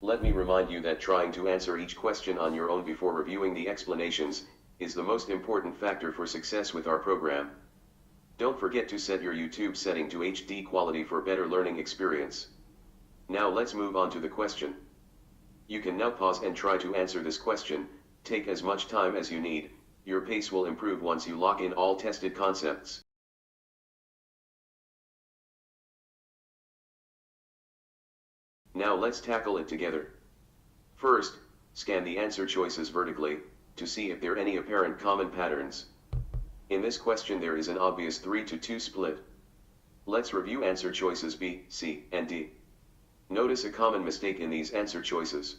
Let me remind you that trying to answer each question on your own before reviewing the explanations is the most important factor for success with our program. Don't forget to set your YouTube setting to HD quality for better learning experience. Now let's move on to the question. You can now pause and try to answer this question. Take as much time as you need. Your pace will improve once you lock in all tested concepts. Now let's tackle it together. First, scan the answer choices vertically to see if there are any apparent common patterns. In this question there is an obvious 3-to-2 split. Let's review answer choices B, C, and D. Notice a common mistake in these answer choices.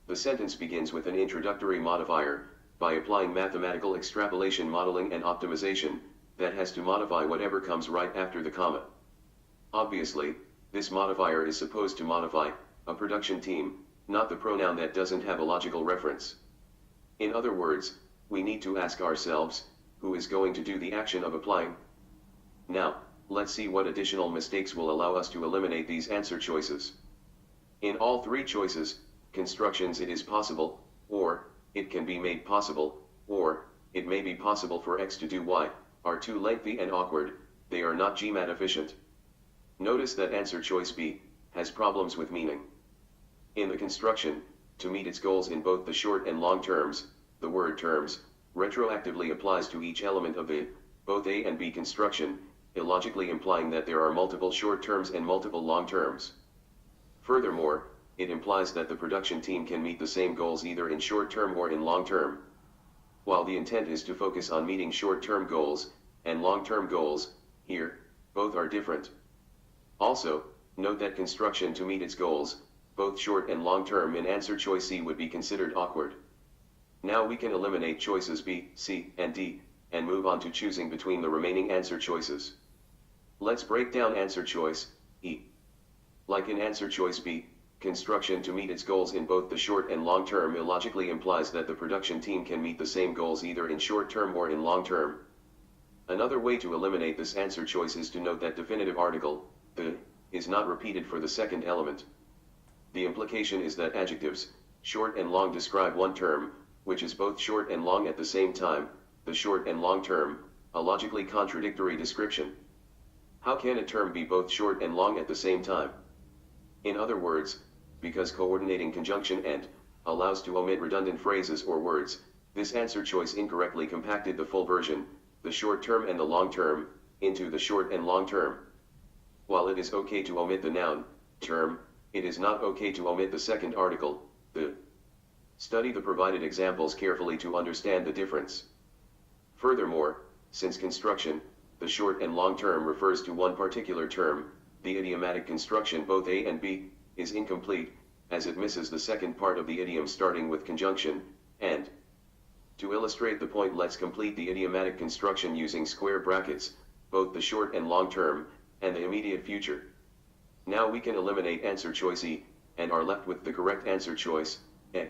The sentence begins with an introductory modifier, by applying mathematical extrapolation, modeling, and optimization, that has to modify whatever comes right after the comma. Obviously, this modifier is supposed to modify a production team, not the pronoun that doesn't have a logical reference. In other words, we need to ask ourselves, who is going to do the action of applying? Now, let's see what additional mistakes will allow us to eliminate these answer choices. In all three choices, constructions it is possible, or it can be made possible, or it may be possible for X to do Y, are too lengthy and awkward, they are not GMAT efficient. Notice that answer choice B has problems with meaning. In the construction, to meet its goals in both the short and long terms, the word terms retroactively applies to each element of the both A and B construction, illogically implying that there are multiple short terms and multiple long terms. Furthermore, it implies that the production team can meet the same goals either in short term or in long term. While the intent is to focus on meeting short-term goals and long-term goals, here, both are different. Also, note that construction to meet its goals, both short and long term in answer choice C would be considered awkward. Now we can eliminate choices B, C, and D, and move on to choosing between the remaining answer choices. Let's break down answer choice E. Like in answer choice B, construction to meet its goals in both the short and long term illogically implies that the production team can meet the same goals either in short term or in long term. Another way to eliminate this answer choice is to note that definitive article, the, is not repeated for the second element. The implication is that adjectives, short and long, describe one term, which is both short and long at the same time, the short and long term, a logically contradictory description. How can a term be both short and long at the same time? In other words, because coordinating conjunction and allows to omit redundant phrases or words, this answer choice incorrectly compacted the full version, the short term and the long term, into the short and long term. While it is okay to omit the noun, term, it is not okay to omit the second article, the. Study the provided examples carefully to understand the difference. Furthermore, since construction, the short and long term refers to one particular term, the idiomatic construction both A and B, is incomplete, as it misses the second part of the idiom starting with conjunction, and. To illustrate the point, let's complete the idiomatic construction using square brackets, both the short and long term, and the immediate future. Now we can eliminate answer choice E, and are left with the correct answer choice, A.